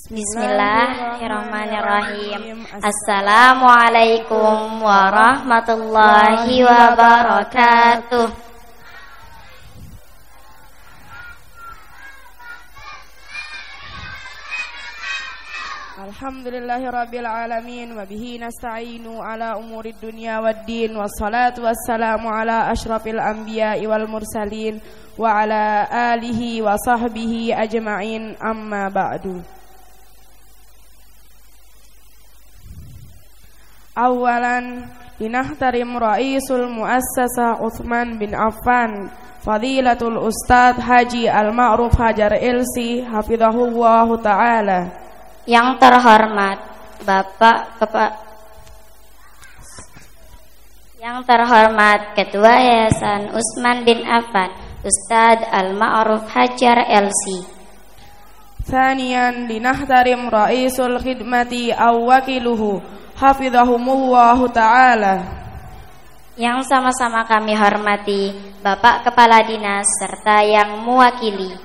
Bismillahirrahmanirrahim. Assalamualaikum warahmatullahi wabarakatuh. Alhamdulillahirabbil alamin wa bihi nasta'inu ala umurid dunya waddin wassalatu wassalamu ala asyrafil anbiya'i wal mursalin wa ala alihi wa sahbihi ajma'in, amma ba'du. Awalan linahtarim raisul muassasah Utsman bin Affan Fadilatul Ustadz Haji Al-Ma'ruf Hajar Elsi hafizahullahu ta'ala. Yang terhormat Ketua Yayasan Utsman bin Affan Ustadz Al-Ma'ruf Hajar Elsi. Thaniyan linahtarim raisul khidmati aw wakiluhu hafizahumullahu ta'ala. Yang sama-sama kami hormati Bapak Kepala Dinas serta yang mewakili.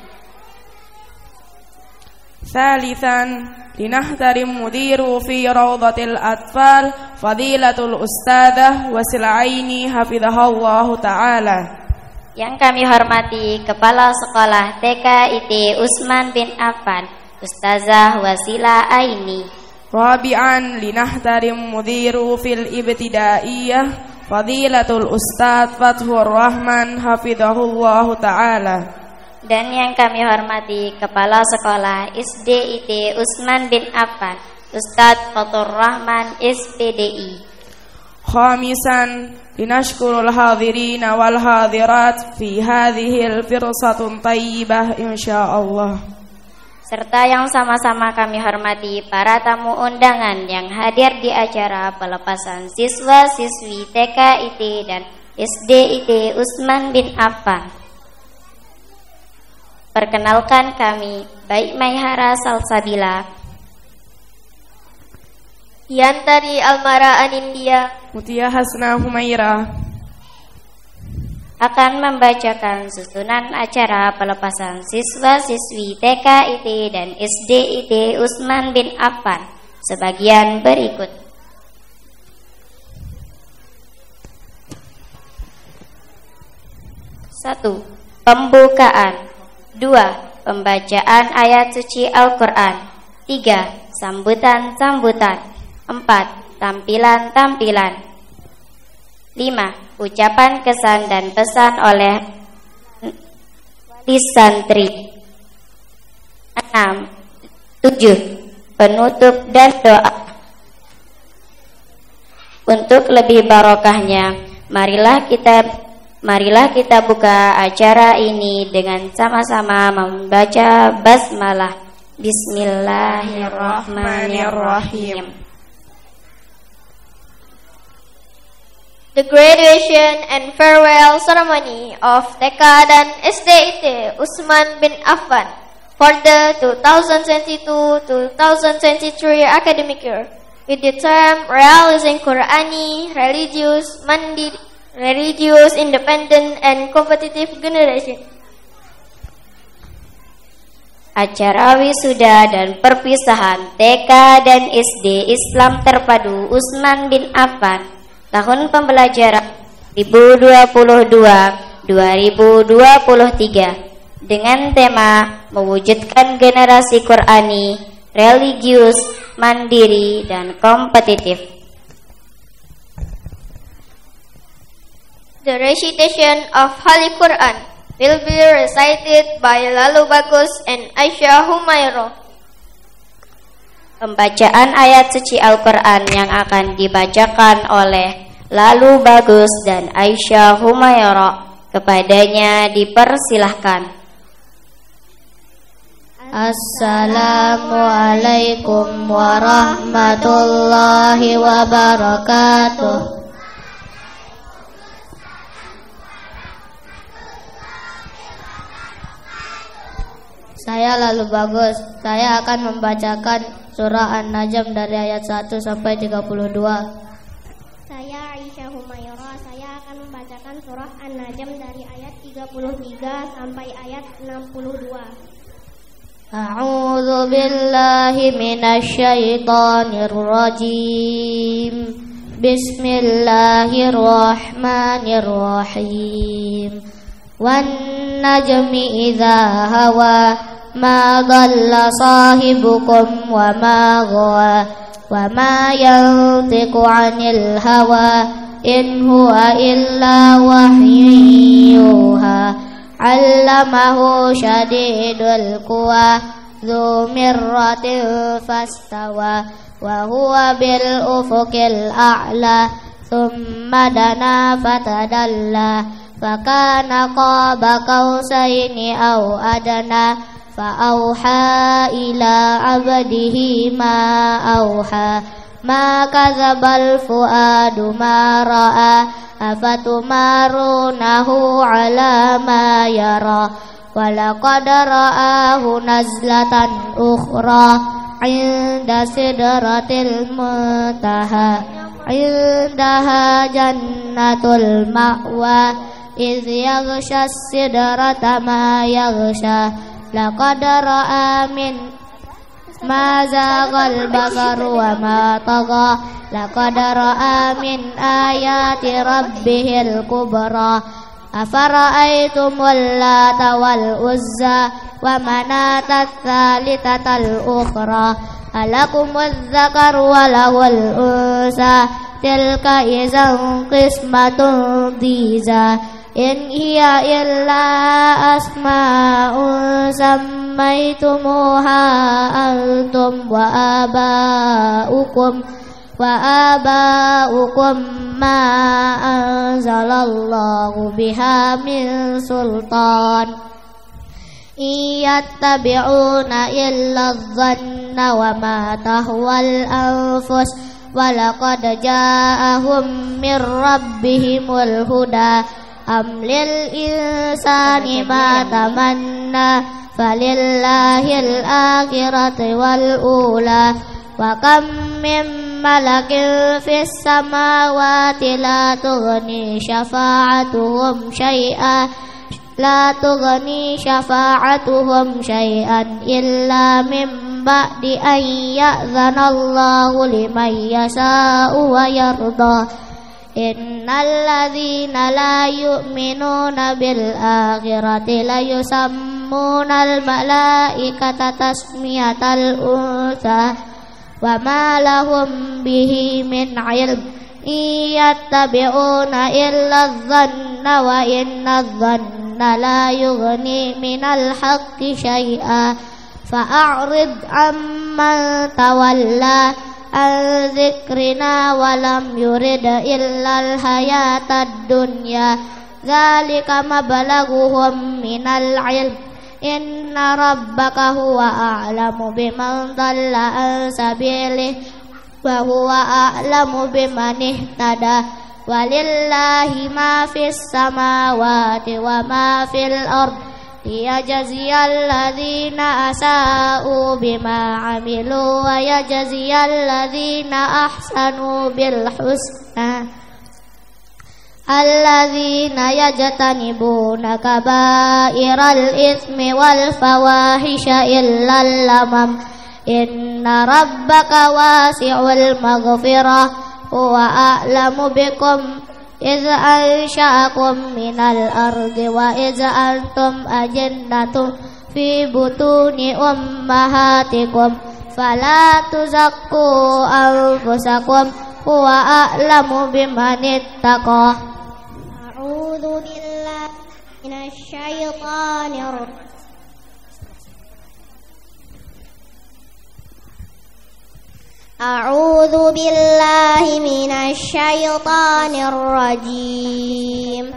Thalithan linahtarim mudiru fi rawdatil atfal Fadilatul Ustadzah Wasil'aini hafizahullahu ta'ala. Yang kami hormati Kepala Sekolah TK IT Utsman bin Affan Ustazah Wasila Aini. Rabi'an linahtarim mudiru fil ibtidaiyah Fadilatul Ustadz Fathur Rahman hafizahullahu ta'ala. Dan yang kami hormati Kepala Sekolah SDIT Utsman bin Affan Ustadz Fathur Rahman SPDI. Khamisan linashkurul hadirina wal hadirat fi hadhil firsatun tayyibah insyaallah. Serta yang sama-sama kami hormati para tamu undangan yang hadir di acara pelepasan siswa-siswi TK IT dan SDIT Utsman bin Affan. Perkenalkan kami Baik Maihara Salsabila, Yantari Almara Anindya, Mutia Hasna Humaira akan membacakan susunan acara pelepasan siswa-siswi TK IT dan SDIT Utsman bin Affan sebagian berikut. Satu, pembukaan. 2, pembacaan ayat suci Al-Quran. 3, sambutan-sambutan. 4, tampilan-tampilan. 5, ucapan kesan dan pesan oleh wali santri. 6, 7, penutup dan doa. Untuk lebih barokahnya, marilah kita buka acara ini dengan sama-sama membaca basmalah. Bismillahirrahmanirrahim. The graduation and farewell ceremony of TK dan SDIT Utsman bin Affan for the 2022-2023 academic year with the term Realizing Qurani, Religious Independent and Competitive Generation. Acara wisuda dan perpisahan TK dan SD Islam Terpadu Utsman bin Affan tahun pembelajaran 2022-2023 dengan tema mewujudkan generasi Qurani, religius, mandiri, dan kompetitif. The recitation of Holy Quran will be recited by Lalu Bagus and Aisyah Humaira. Pembacaan ayat suci Al-Quran yang akan dibacakan oleh Lalu Bagus dan Aisyah Humaira. Kepadanya dipersilahkan. Assalamualaikum warahmatullahi wabarakatuh. Saya Lalu Bagus. Saya akan membacakan surah An-Najm dari ayat 1 sampai 32. Saya Aisyah Humaira. Saya akan membacakan surah An-Najm dari ayat 33 sampai ayat 62. أعوذ بالله من الشيطان الرجيم بسم الله الرحمن الرحيم والنجم إذا هوى ما ضل صاحبكم وما غوى وما ينطق عن الهوى إن هو إلا وحي يوحى علمه شديد القوى ذو مرة فاستوى وهو بالأفق الأعلى ثم دنا فتدلى فكان قاب قوسين أو أدنى فأوحى إلى عبده ما أوحى ما كذب الفؤاد ما رأى أفتمارونه على ما يرى ولقد رآه نزلة أخرى عند سدرة المنتهى عندها جنة المأوى إذ يغشى السدرة ما يغشى لقد رأى من ما زاغ البصر وما طغى لقد رأى من آيات ربه الكبرى أفرأيتم اللات والعزى ومناة الثالثة الأخرى ألكم الذكر وله الأنثى تلك إذا قسمة ضيزى إن هي إلا أسماء سميتموها أنتم وآباؤكم ما أنزل الله بها من سلطان إن يتبعون إلا الظن وما تهوى الأنفس ولقد جاءهم من ربهم الهدى أم للإنسان ما تمنى فلله الآخرة والأولى وكم من ملك في السماوات لا تغني شفاعتهم شيئا إلا من بعد أن يأذن الله لمن يشاء ويرضى إن الذين لا يؤمنون بالآخرة ليسمون الملائكة تسمية الأنثى وما لهم به من علم إن يتبعون إلا الظن وإن الظن لا يغني من الحق شيئا فأعرض عمن تولى عن ذكرنا ولم يرد إلا الحياة الدنيا ذلك مبلغهم من العلم إن ربك هو أعلم بمن ضل عن سبيله وهو أعلم بمن اهتدى ولله ما في السماوات وما في الأرض ليجزي الذين أساءوا بما عملوا ويجزي الذين أحسنوا بالحسنى الذين يجتنبون كبائر الإثم والفواحش إلا اللمم إن ربك واسع المغفرة هو أعلم بكم إذ أنشأكم من الأرض وإذ أنتم أجنة في بطون أمهاتكم فلا تزكوا أنفسكم هو أعلم بمن اتقى أعوذ بالله من الشيطان الرجيم أعوذ بالله من الشيطان الرجيم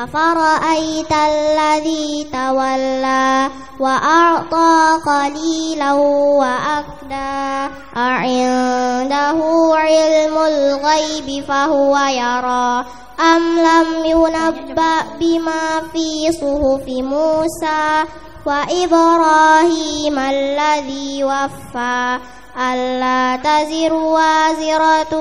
أفرأيت الذي تولى وأعطى قليلا وأكدى أعنده علم الغيب فهو يرى أم لم ينبأ بما في صحف موسى وإبراهيم الذي وفى ألا تزر وازرة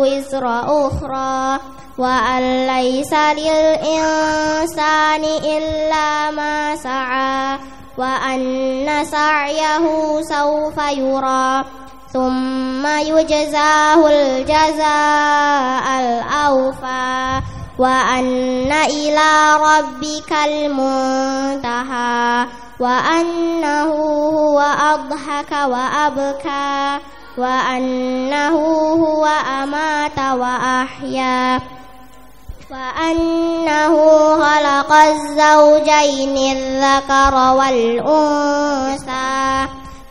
وزر أخرى وأن ليس للإنسان إلا ما سعى وأن سعيه سوف يرى ثم يجزاه الجزاء الأوفى وأن إلى ربك المنتهى وأنه هو أضحك وأبكى وأنه هو أمات وأحيا وأنه خلق الزوجين الذكر والأنثى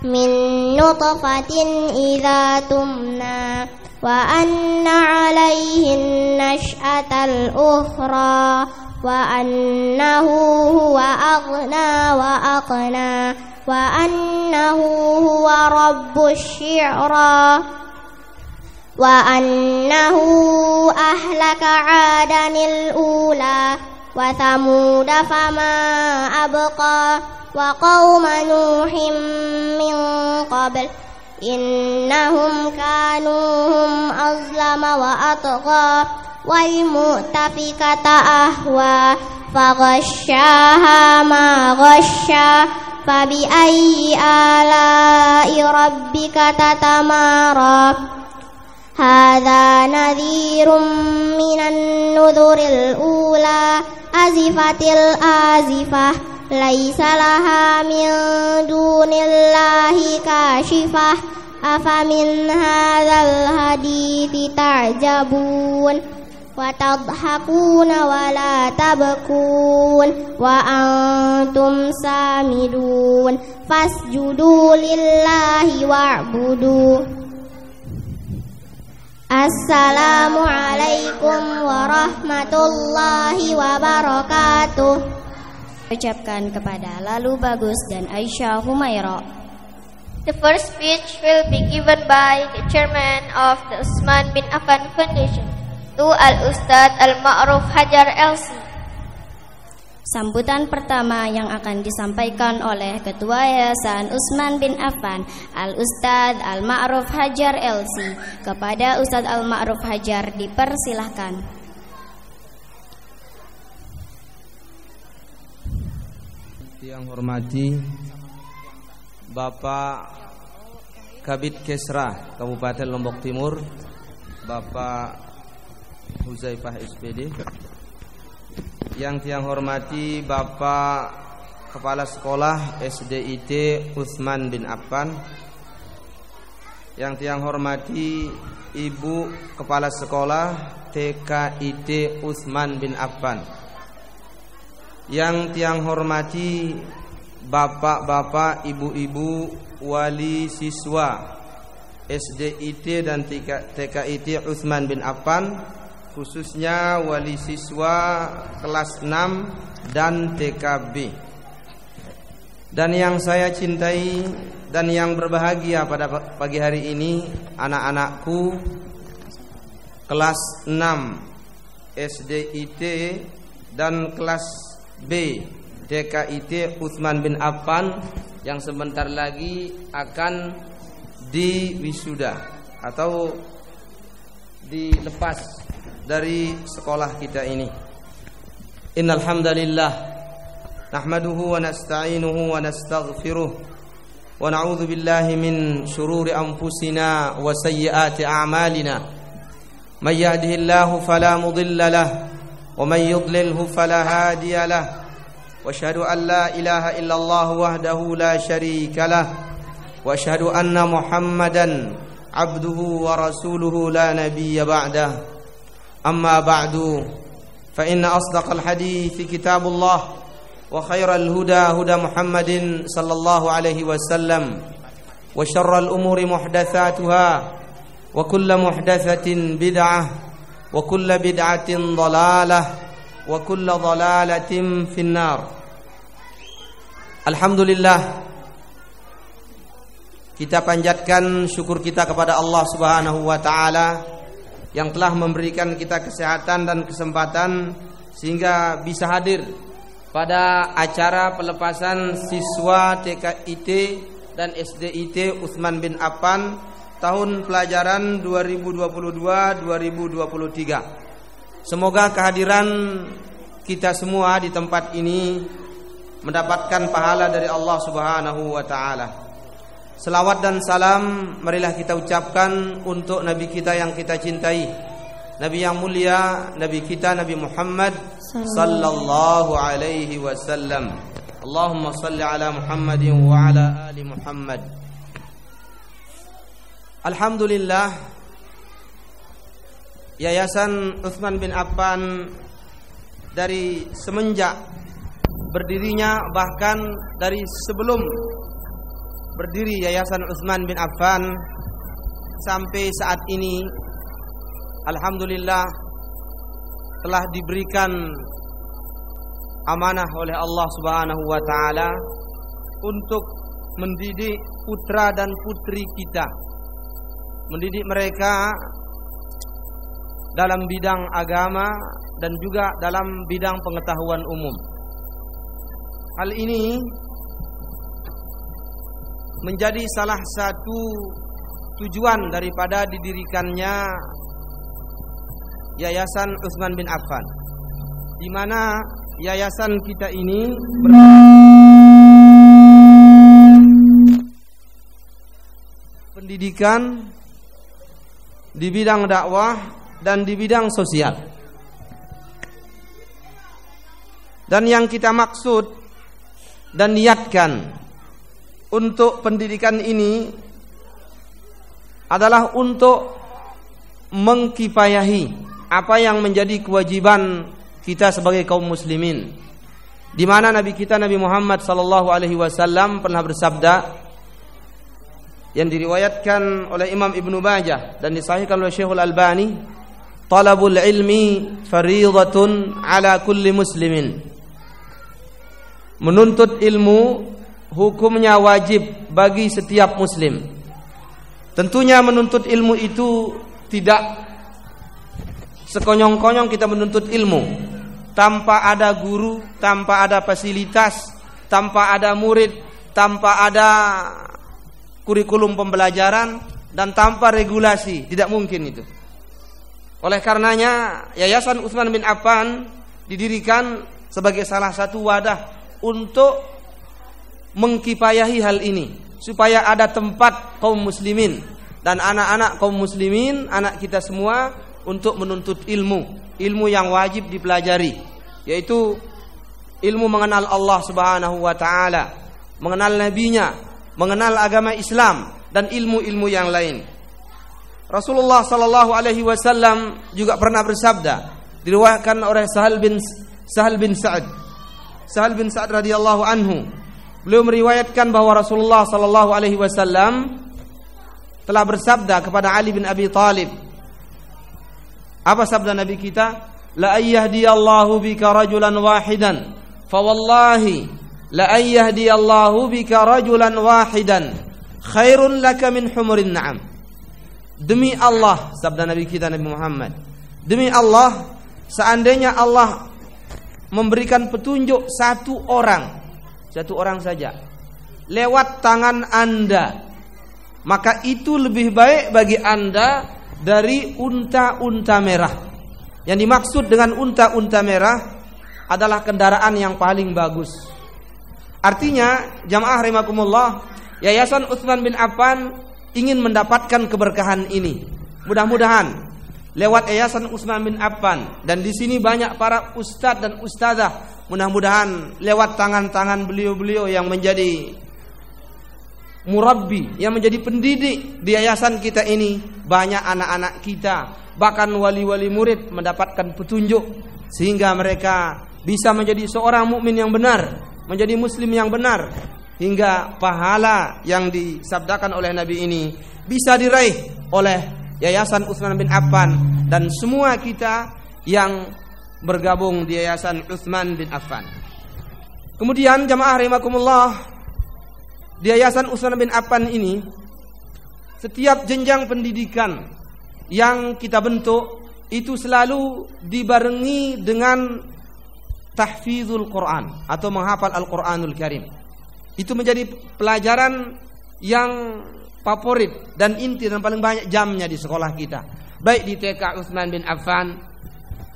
من نطفة إذا تمنى وأن عليه النشأة الأخرى وأنه هو أغنى وأقنى وأنه هو رب الشعرى وأنه أهلك عادا الأولى وثمود فما أبقى وقوم نوح من قبل إنهم كانوا هم أظلم وأطغى والمؤتفكة أهوى فغشاها ما غشى فبأي آلاء ربك تتمارى هذا نذير من النذر الأولى أزفت الآزفة ليس لها من دون الله كاشفة أفمن هذا الحديث تعجبون وتضحكون ولا تبكون وأنتم سامدون فاسجدوا لله واعبدوا Assalamualaikum warahmatullahi wabarakatuh. Ucapkan kepada Lalu Bagus dan Aisyah Humaira. The first speech will be given by the chairman of the Utsman bin Affan Foundation to Al-Ustadz Al-Ma'ruf Hajar LC. Sambutan pertama yang akan disampaikan oleh Ketua Yayasan Utsman bin Affan, Al-Ustadz Al-Ma'ruf Hajar LC. Kepada Ustadz Al-Ma'ruf Hajar dipersilahkan. Yang hormati Bapak Kabid Kesra Kabupaten Lombok Timur, Bapak Huzaifah SPD. Yang tiang hormati Bapak Kepala Sekolah SDIT Utsman bin Affan. Yang tiang hormati Ibu Kepala Sekolah TKIT Utsman bin Affan. Yang tiang hormati Bapak-bapak, ibu-ibu, wali siswa SDIT dan TKIT Utsman bin Affan, khususnya wali siswa kelas 6 dan TKB. Dan yang saya cintai dan yang berbahagia pada pagi hari ini, anak-anakku kelas 6 SDIT dan kelas B TKIT Utsman bin Affan yang sebentar lagi akan diwisuda atau dilepas dari sekolah kita ini. Innal hamdalillah nahmaduhu wa nasta'inuhu wa nastaghfiruh wa na'udzu billahi min shururi anfusina wa sayyiati a'malina. May yahdihillahu fala mudilla lahu wa may yudlilhu fala hadiya lahu. Wa asyhadu an la ilaha illallah wahdahu la syarika lahu wa asyhadu anna Muhammadan abduhu wa rasuluhu la nabiyya ba'dahu. أما بعد فإن أصدق الحديث كتاب الله وخير الهدى هدى محمد صلى الله عليه وسلم وشر الأمور محدثاتها وكل محدثة بدعة وكل بدعة ضلالة وكل ضلالة في النار. Alhamdulillah, kita panjatkan syukur kita kepada Allah Subhanahu wa taala yang telah memberikan kita kesehatan dan kesempatan sehingga bisa hadir pada acara pelepasan siswa TKIT dan SDIT Utsman bin Affan tahun pelajaran 2022-2023. Semoga kehadiran kita semua di tempat ini mendapatkan pahala dari Allah Subhanahu wa taala. Selawat dan salam marilah kita ucapkan untuk nabi kita yang kita cintai, nabi yang mulia, nabi kita Nabi Muhammad sallallahu alaihi wasallam. Allahumma salli ala Muhammadin wa ala ali Muhammad. Alhamdulillah, Yayasan Utsman bin Affan dari semenjak berdirinya, bahkan dari sebelum berdiri Yayasan Utsman bin Affan sampai saat ini, alhamdulillah telah diberikan amanah oleh Allah Subhanahu wa taala untuk mendidik putra dan putri kita, mendidik mereka dalam bidang agama dan juga dalam bidang pengetahuan umum. Hal ini menjadi salah satu tujuan daripada didirikannya Yayasan Utsman bin Affan, di mana yayasan kita ini pendidikan di bidang dakwah dan di bidang sosial. Dan yang kita maksud dan niatkan untuk pendidikan ini adalah untuk mengkifayahi apa yang menjadi kewajiban kita sebagai kaum muslimin, di mana nabi kita Nabi Muhammad sallallahu alaihi wasallam pernah bersabda yang diriwayatkan oleh Imam Ibnu Majah dan disahihkan oleh Syekhul Albani, talabul ilmi fariidatun ala kulli muslimin. Menuntut ilmu hukumnya wajib bagi setiap muslim. Tentunya menuntut ilmu itu tidak sekonyong-konyong kita menuntut ilmu tanpa ada guru, tanpa ada fasilitas, tanpa ada murid, tanpa ada kurikulum pembelajaran dan tanpa regulasi. Tidak mungkin itu. Oleh karenanya Yayasan Utsman bin Affan didirikan sebagai salah satu wadah untuk mengkifayahi hal ini, supaya ada tempat kaum muslimin dan anak-anak kaum muslimin, anak kita semua, untuk menuntut ilmu yang wajib dipelajari, yaitu ilmu mengenal Allah Subhanahu wa taala, mengenal nabinya, mengenal agama Islam dan ilmu-ilmu yang lain. Rasulullah sallallahu alaihi wasallam juga pernah bersabda, diriwayatkan oleh Sahal bin Sa'ad radhiyallahu anhu. Beliau meriwayatkan bahwa Rasulullah sallallahu alaihi wasallam telah bersabda kepada Ali bin Abi Thalib. Apa sabda Nabi kita? La ayyahdiyallahu bika rajulan wahidan, fa wallahi la ayyahdiyallahu bika rajulan wahidan khairun laka min humurin na'am. Demi Allah, sabda Nabi kita Nabi Muhammad, demi Allah, seandainya Allah memberikan petunjuk satu orang saja lewat tangan Anda, maka itu lebih baik bagi Anda dari unta-unta merah. Yang dimaksud dengan unta-unta merah adalah kendaraan yang paling bagus. Artinya, jamaah rahimakumullah, Yayasan Utsman bin Affan ingin mendapatkan keberkahan ini. Mudah-mudahan lewat Yayasan Utsman bin Affan, dan di sini banyak para ustadz dan ustadzah, mudah-mudahan lewat tangan-tangan beliau-beliau yang menjadi murabbi, yang menjadi pendidik di yayasan kita ini, banyak anak-anak kita, bahkan wali-wali murid mendapatkan petunjuk sehingga mereka bisa menjadi seorang mukmin yang benar, menjadi muslim yang benar, hingga pahala yang disabdakan oleh Nabi ini bisa diraih oleh Yayasan Utsman bin Affan dan semua kita yang bergabung di Yayasan Utsman bin Affan. Kemudian jamaah rahimakumullah, di Yayasan Utsman bin Affan ini setiap jenjang pendidikan yang kita bentuk itu selalu dibarengi dengan tahfizul Quran atau menghafal Al-Quranul Karim. Itu menjadi pelajaran yang favorit dan inti dan paling banyak jamnya di sekolah kita, baik di TK Utsman bin Affan,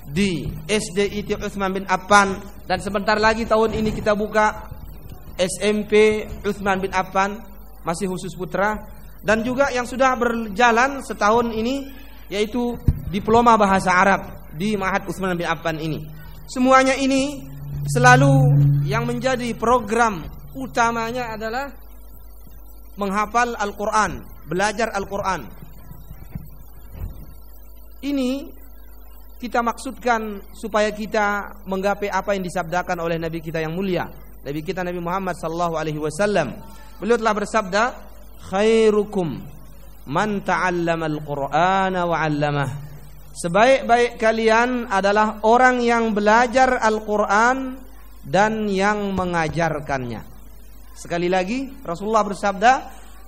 di SD IT Utsman bin Affan, dan sebentar lagi tahun ini kita buka SMP Utsman bin Affan, masih khusus putra, dan juga yang sudah berjalan setahun ini, yaitu diploma bahasa Arab di Ma'had Utsman bin Affan ini. Semuanya ini selalu yang menjadi program utamanya adalah menghafal Al-Quran, belajar Al-Quran. Ini kita maksudkan supaya kita menggapai apa yang disabdakan oleh Nabi kita yang mulia, Nabi kita Nabi Muhammad sallallahu alaihi wasallam. Beliau telah bersabda, khairukum man ta'allama al-Qur'ana wa 'allamah. Sebaik-baik kalian adalah orang yang belajar Al-Quran dan yang mengajarkannya. Sekali lagi Rasulullah bersabda,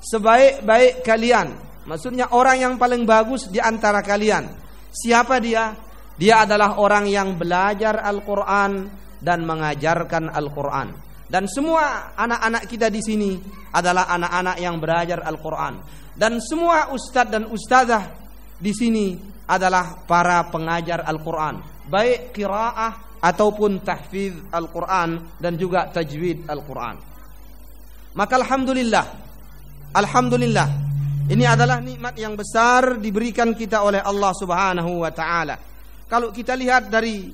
sebaik-baik kalian, maksudnya orang yang paling bagus di antara kalian. Siapa dia? Dia adalah orang yang belajar Al-Quran dan mengajarkan Al-Quran. Dan semua anak-anak kita di sini adalah anak-anak yang belajar Al-Quran. Dan semua ustadz dan ustadzah di sini adalah para pengajar Al-Quran, baik qiraah ataupun tahfidz Al-Quran dan juga tajwid Al-Quran. Maka Alhamdulillah, ini adalah nikmat yang besar diberikan kita oleh Allah Subhanahu wa ta'ala. Kalau kita lihat dari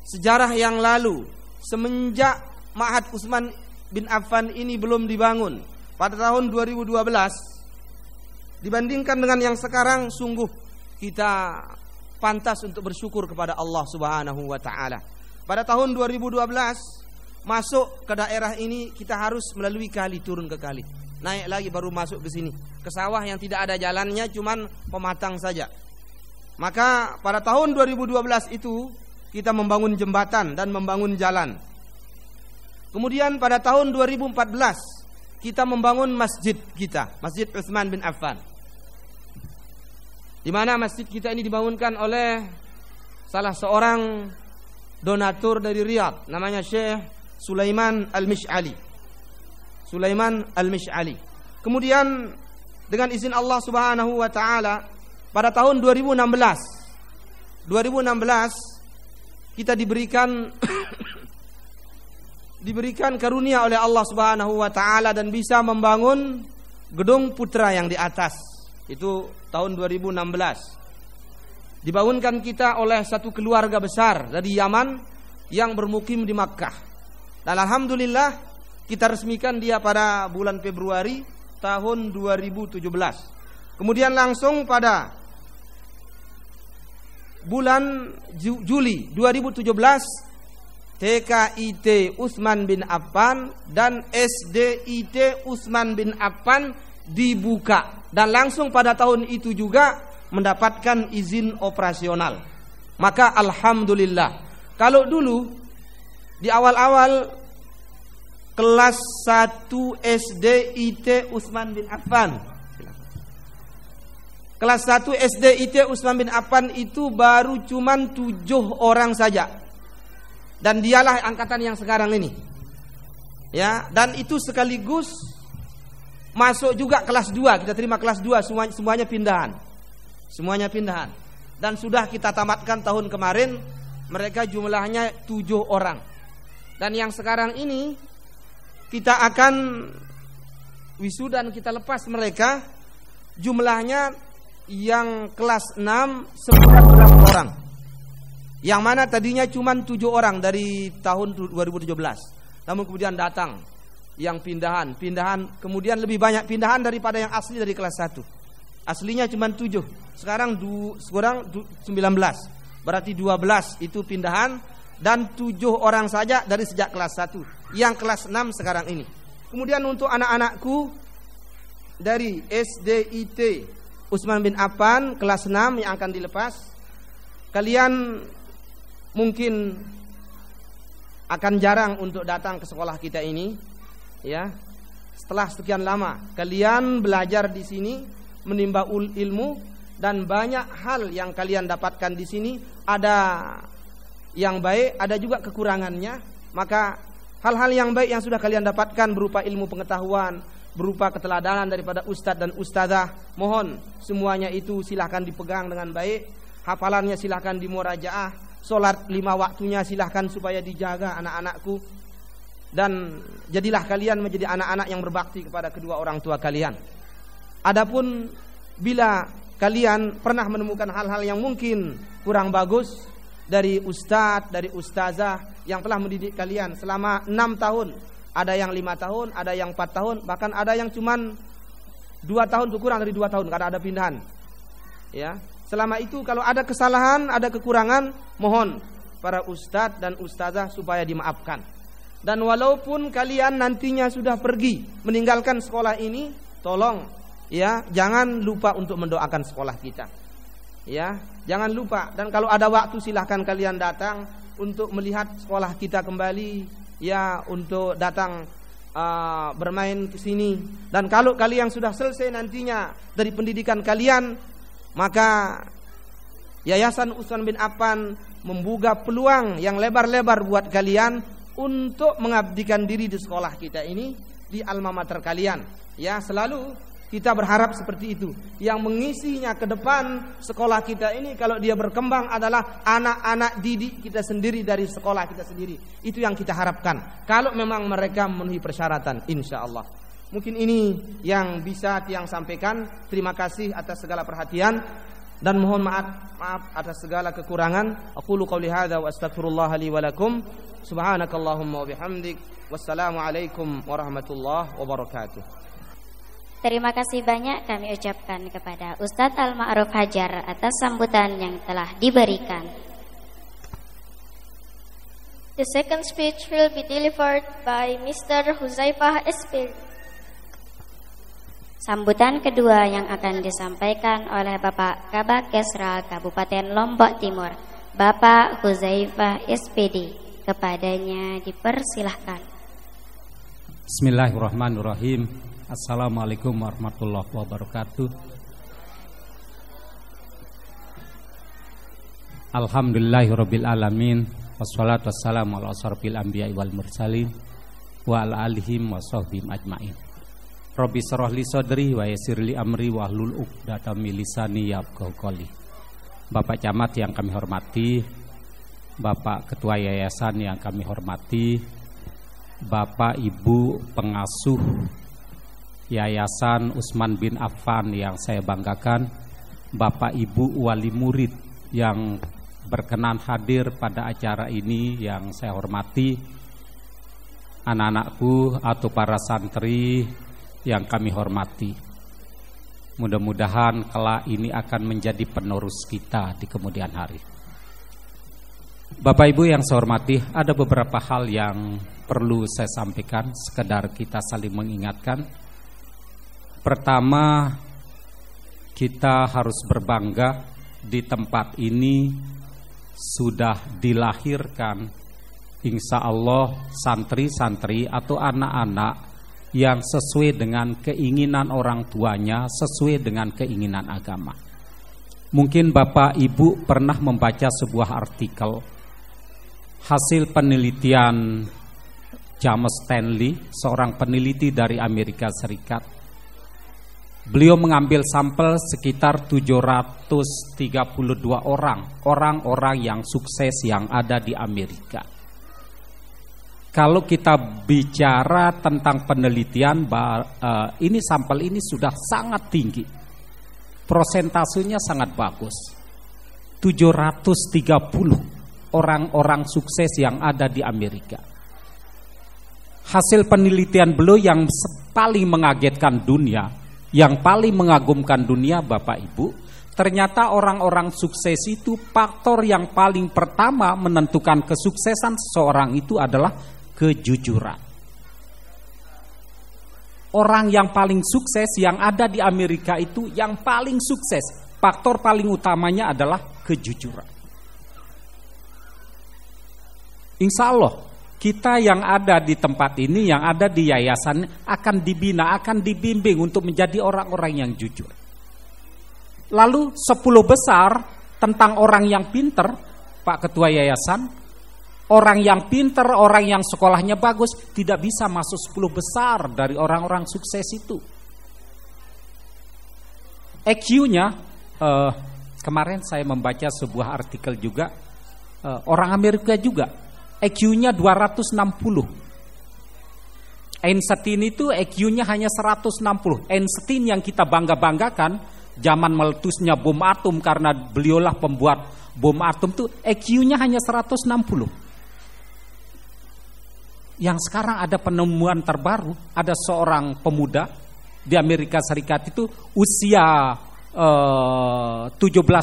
sejarah yang lalu, semenjak Ma'had Utsman bin Affan ini belum dibangun pada tahun 2012, dibandingkan dengan yang sekarang, sungguh kita pantas untuk bersyukur kepada Allah Subhanahu wa ta'ala. Pada tahun 2012 masuk ke daerah ini kita harus melalui kali, turun ke kali, naik lagi baru masuk ke sini, ke sawah yang tidak ada jalannya, cuman pematang saja. Maka pada tahun 2012 itu kita membangun jembatan dan membangun jalan. Kemudian pada tahun 2014 kita membangun masjid kita, Masjid Utsman bin Affan, di mana masjid kita ini dibangunkan oleh salah seorang donatur dari Riyadh, namanya Syekh Sulaiman Al-Mish'ali. Kemudian dengan izin Allah Subhanahu wa ta'ala, pada tahun 2016 kita diberikan karunia oleh Allah Subhanahu wa ta'ala dan bisa membangun gedung putra yang di atas. Itu tahun 2016. Dibangunkan kita oleh satu keluarga besar dari Yaman yang bermukim di Makkah. Dan alhamdulillah kita resmikan dia pada bulan Februari tahun 2017. Kemudian langsung pada bulan Juli 2017 TKIT Utsman bin Affan dan SDIT Utsman bin Affan dibuka, dan langsung pada tahun itu juga mendapatkan izin operasional. Maka alhamdulillah. Kalau dulu di awal-awal kelas 1 SDIT Utsman bin Affan, kelas 1 SDIT Utsman bin Affan itu baru cuman 7 orang saja. Dan dialah angkatan yang sekarang ini. Ya, dan itu sekaligus masuk juga kelas 2. Kita terima kelas 2, semuanya pindahan. Semuanya pindahan. Dan sudah kita tamatkan tahun kemarin, mereka jumlahnya 7 orang. Dan yang sekarang ini kita akan wisuda dan kita lepas mereka, jumlahnya yang kelas 6 11 orang. Yang mana tadinya cuma 7 orang dari tahun 2017. Namun kemudian datang yang pindahan, kemudian lebih banyak pindahan daripada yang asli dari kelas 1. Aslinya cuma 7, sekarang 19. Berarti 12 itu pindahan, dan 7 orang saja dari sejak kelas 1. Yang kelas 6 sekarang ini. Kemudian untuk anak-anakku dari SDIT Utsman bin Affan kelas 6 yang akan dilepas, kalian mungkin akan jarang untuk datang ke sekolah kita ini, ya. Setelah sekian lama kalian belajar di sini, menimba ilmu, dan banyak hal yang kalian dapatkan di sini, ada yang baik, ada juga kekurangannya. Maka hal-hal yang baik yang sudah kalian dapatkan berupa ilmu pengetahuan, berupa keteladanan daripada ustadz dan ustadzah, mohon semuanya itu silahkan dipegang dengan baik. Hafalannya silahkan dimurajaah. Solat 5 waktunya silahkan supaya dijaga anak-anakku. dan jadilah kalian menjadi anak-anak yang berbakti kepada kedua orang tua kalian. Adapun bila kalian pernah menemukan hal-hal yang mungkin kurang bagus dari ustadz, dari ustazah yang telah mendidik kalian selama 6 tahun, ada yang 5 tahun, ada yang 4 tahun, bahkan ada yang cuman 2 tahun, kurang dari 2 tahun karena ada pindahan. Ya, selama itu kalau ada kesalahan, ada kekurangan, mohon para ustadz dan ustazah supaya dimaafkan. Dan walaupun kalian nantinya sudah pergi meninggalkan sekolah ini, tolong ya jangan lupa untuk mendoakan sekolah kita. Ya, jangan lupa. Dan kalau ada waktu silahkan kalian datang untuk melihat sekolah kita kembali, ya, untuk datang bermain ke sini. Dan kalau kalian sudah selesai nantinya dari pendidikan kalian, maka Yayasan Utsman bin Affan membuka peluang yang lebar-lebar buat kalian untuk mengabdikan diri di sekolah kita ini, di alma mater kalian. Ya, selalu kita berharap seperti itu. Yang mengisinya ke depan sekolah kita ini kalau dia berkembang adalah anak-anak didik kita sendiri dari sekolah kita sendiri. Itu yang kita harapkan. Kalau memang mereka memenuhi persyaratan, insya Allah. Mungkin ini yang bisa Tiang sampaikan. Terima kasih atas segala perhatian dan mohon maaf atas segala kekurangan. Aqulu qouli hadza wa astaghfirullah li wa lakum. Subhanakallahumma wa bihamdik. Wassalamualaikum warahmatullahi wabarakatuh. Terima kasih banyak kami ucapkan kepada Ustadz Al-Ma'ruf Hajar atas sambutan yang telah diberikan. The second speech will be delivered by Mr. Huzaifah SP. Sambutan kedua yang akan disampaikan oleh Bapak Kabak Kesra Kabupaten Lombok Timur, Bapak Huzaifah SPD. Kepadanya dipersilahkan. Bismillahirrahmanirrahim. Assalamualaikum warahmatullahi wabarakatuh. Alhamdulillahirabbil alamin, wassalatu wassalamu ala asrofil anbiya'i wal mursalin wa ala alihim wa sahbihim ajmain. Rabbi shrah li sadri wa yassir li amri wa hlul 'uqdatam min lisani yafqahu qouli. Bapak Camat yang kami hormati, Bapak Ketua Yayasan yang kami hormati, Bapak Ibu pengasuh Yayasan Utsman bin Affan yang saya banggakan, Bapak Ibu wali murid yang berkenan hadir pada acara ini yang saya hormati, anak-anakku atau para santri yang kami hormati. Mudah-mudahan kelak ini akan menjadi penerus kita di kemudian hari. Bapak Ibu yang saya hormati, ada beberapa hal yang perlu saya sampaikan, sekedar kita saling mengingatkan. Pertama, kita harus berbangga di tempat ini sudah dilahirkan insya Allah santri-santri atau anak-anak yang sesuai dengan keinginan orang tuanya, sesuai dengan keinginan agama. Mungkin Bapak Ibu pernah membaca sebuah artikel hasil penelitian James Stanley, seorang peneliti dari Amerika Serikat. Beliau mengambil sampel sekitar 732 orang-orang yang sukses yang ada di Amerika. Kalau kita bicara tentang penelitian, ini sampel ini sudah sangat tinggi. Prosentasenya sangat bagus. 730 orang-orang sukses yang ada di Amerika. Hasil penelitian beliau yang paling mengagetkan dunia, yang paling mengagumkan dunia Bapak Ibu, ternyata orang-orang sukses itu faktor yang paling pertama menentukan kesuksesan seseorang itu adalah kejujuran. Orang yang paling sukses yang ada di Amerika itu, yang paling sukses, faktor paling utamanya adalah kejujuran. Insya Allah kita yang ada di tempat ini, yang ada di yayasan akan dibina, akan dibimbing untuk menjadi orang-orang yang jujur. Lalu 10 besar tentang orang yang pinter, Pak Ketua Yayasan, orang yang pinter, orang yang sekolahnya bagus tidak bisa masuk 10 besar dari orang-orang sukses itu. EQ-nya, kemarin saya membaca sebuah artikel juga, orang Amerika juga, EQ-nya 260. Einstein itu IQ-nya hanya 160. Einstein yang kita bangga-banggakan zaman meletusnya bom atom karena beliaulah pembuat bom atom itu IQ-nya hanya 160. Yang sekarang ada penemuan terbaru, ada seorang pemuda di Amerika Serikat itu usia 17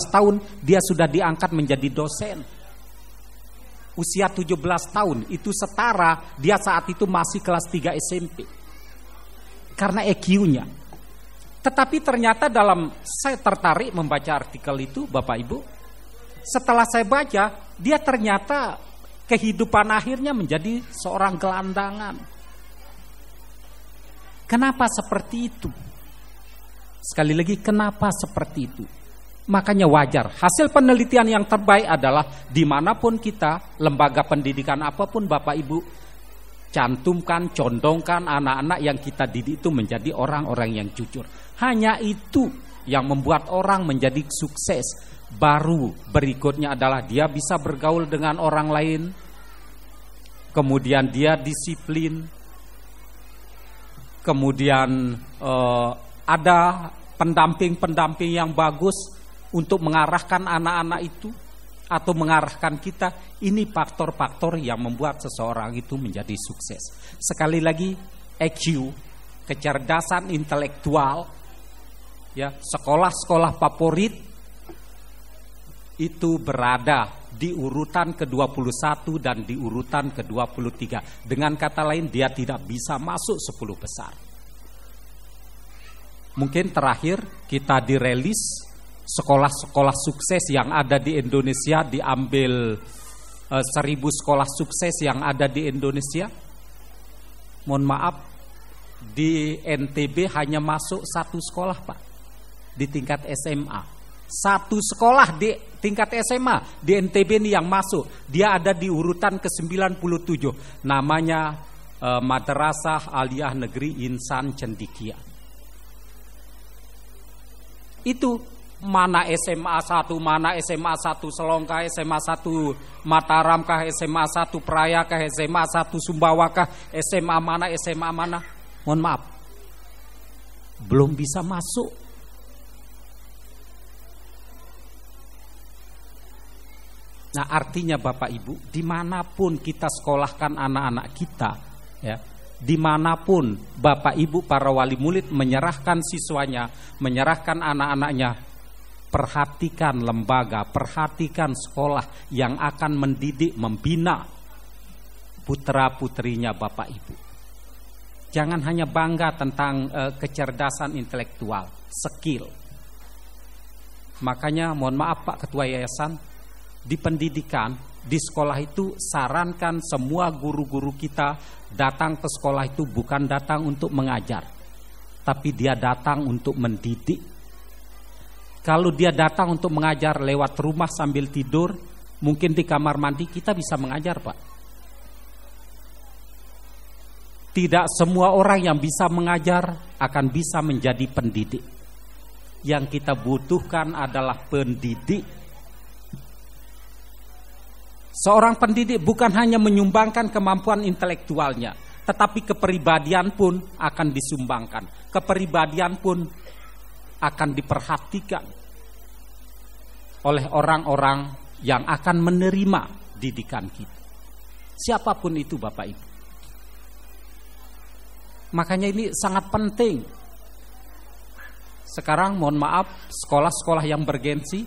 tahun dia sudah diangkat menjadi dosen. Usia 17 tahun itu setara dia saat itu masih kelas 3 SMP. Karena EQ-nya. Tetapi ternyata saya tertarik membaca artikel itu Bapak Ibu. Setelah saya baca, dia ternyata kehidupan akhirnya menjadi seorang gelandangan. Kenapa seperti itu? Sekali lagi, kenapa seperti itu? Makanya wajar. Hasil penelitian yang terbaik adalah dimanapun kita, lembaga pendidikan apapun Bapak Ibu, cantumkan, condongkan anak-anak yang kita didik itu menjadi orang-orang yang jujur. Hanya itu yang membuat orang menjadi sukses. Baru berikutnya adalah dia bisa bergaul dengan orang lain, kemudian dia disiplin, kemudian ada pendamping-pendamping yang bagus untuk mengarahkan anak-anak itu atau mengarahkan kita. Ini faktor-faktor yang membuat seseorang itu menjadi sukses. Sekali lagi, EQ, kecerdasan intelektual, ya, sekolah-sekolah favorit itu berada di urutan ke-21 dan di urutan ke-23. Dengan kata lain, dia tidak bisa masuk 10 besar. Mungkin terakhir kita dirilis sekolah-sekolah sukses yang ada di Indonesia, diambil 1000 sekolah sukses yang ada di Indonesia. Mohon maaf, di NTB hanya masuk 1 sekolah Pak, di tingkat SMA. 1 sekolah di tingkat SMA di NTB ini yang masuk. Dia ada di urutan ke-97. Namanya Madrasah Aliyah Negeri Insan Cendikia. Itu mana SMA 1, mana SMA 1 Selongkah, SMA 1 Mataram kah, SMA 1 Praya kah, SMA 1 Sumbawa kah, SMA mana. Mohon maaf, belum bisa masuk. Nah, artinya Bapak Ibu, dimanapun kita sekolahkan anak-anak kita, ya, dimanapun Bapak Ibu para wali murid menyerahkan siswanya, menyerahkan anak-anaknya, perhatikan lembaga, perhatikan sekolah yang akan mendidik, membina putra-putrinya Bapak Ibu. Jangan hanya bangga tentang kecerdasan intelektual, skill. Makanya mohon maaf Pak Ketua Yayasan, di pendidikan, di sekolah itu sarankan semua guru-guru kita datang ke sekolah itu bukan datang untuk mengajar, tapi dia datang untuk mendidik. Kalau dia datang untuk mengajar lewat rumah sambil tidur, mungkin di kamar mandi kita bisa mengajar Pak. Tidak semua orang yang bisa mengajar akan bisa menjadi pendidik. Yang kita butuhkan adalah pendidik. Seorang pendidik bukan hanya menyumbangkan kemampuan intelektualnya, tetapi kepribadian pun akan disumbangkan. Kepribadian pun akan diperhatikan oleh orang-orang yang akan menerima didikan kita. Siapapun itu Bapak Ibu. Makanya ini sangat penting. Sekarang mohon maaf, sekolah-sekolah yang bergensi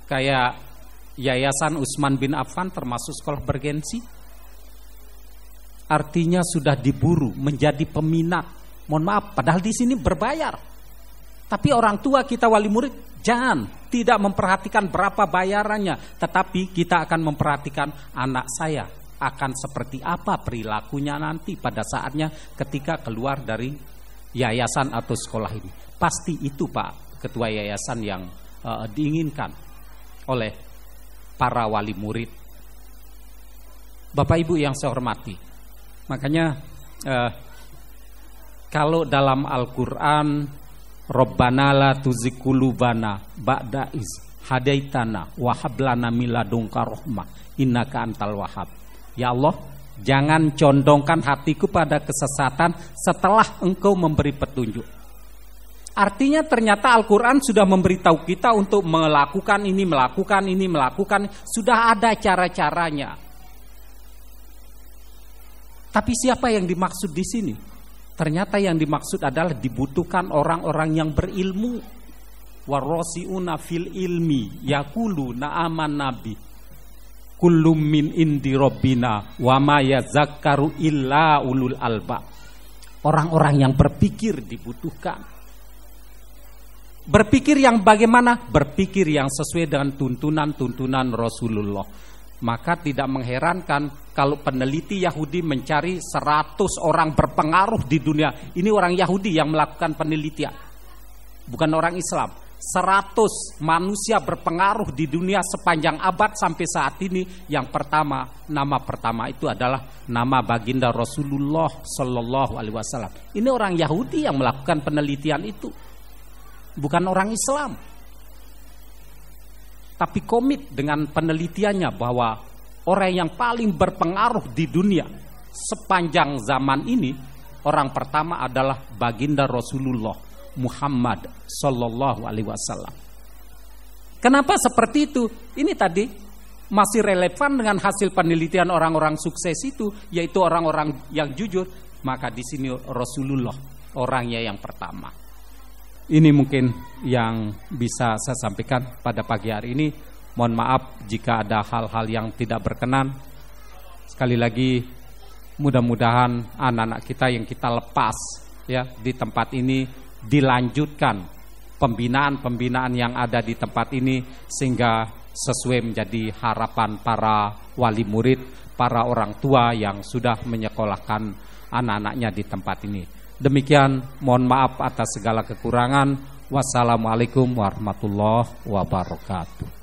kayak Yayasan Utsman bin Affan termasuk sekolah bergensi, artinya sudah diburu menjadi peminat. Mohon maaf, padahal di sini berbayar. Tapi orang tua kita wali murid jangan tidak memperhatikan berapa bayarannya, tetapi kita akan memperhatikan anak saya akan seperti apa perilakunya nanti pada saatnya ketika keluar dari yayasan atau sekolah ini. Pasti itu Pak Ketua Yayasan yang diinginkan oleh para wali murid. Bapak Ibu yang saya hormati, makanya kalau dalam Al-Quran, Rabbana la tuzigh qulubana ba'da iz hadaitana wa hab lana min ladunka rahmah innaka antal wahhab. Ya Allah, Jangan condongkan hatiku pada kesesatan setelah engkau memberi petunjuk. Artinya ternyata Al-Quran sudah memberitahu kita untuk melakukan ini, sudah ada cara-caranya. Tapi siapa yang dimaksud di sini? Ternyata yang dimaksud adalah dibutuhkan orang-orang yang berilmu. Warasiuna fil ilmi yaquluna aman nabi kullum min indi rabbina wa ma yazakkaru illa ulul alba. Orang-orang yang berpikir dibutuhkan. Berpikir yang bagaimana? Berpikir yang sesuai dengan tuntunan Rasulullah. Maka tidak mengherankan kalau peneliti Yahudi mencari 100 orang berpengaruh di dunia. Ini orang Yahudi yang melakukan penelitian, bukan orang Islam. 100 manusia berpengaruh di dunia sepanjang abad sampai saat ini. Yang pertama, nama pertama itu adalah nama baginda Rasulullah Sallallahu Alaihi Wasallam. Ini orang Yahudi yang melakukan penelitian itu, bukan orang Islam. Tapi komit dengan penelitiannya bahwa orang yang paling berpengaruh di dunia sepanjang zaman ini, orang pertama adalah baginda Rasulullah Muhammad Sallallahu Alaihi Wasallam. Kenapa seperti itu? Ini tadi masih relevan dengan hasil penelitian orang-orang sukses itu, yaitu orang-orang yang jujur. Maka di sini Rasulullah orangnya yang pertama. Ini mungkin yang bisa saya sampaikan pada pagi hari ini. Mohon maaf jika ada hal-hal yang tidak berkenan. Sekali lagi mudah-mudahan anak-anak kita yang kita lepas ya di tempat ini dilanjutkan pembinaan-pembinaan yang ada di tempat ini sehingga sesuai menjadi harapan para wali murid, para orang tua yang sudah menyekolahkan anak-anaknya di tempat ini. Demikian, mohon maaf atas segala kekurangan. Wassalamualaikum warahmatullahi wabarakatuh.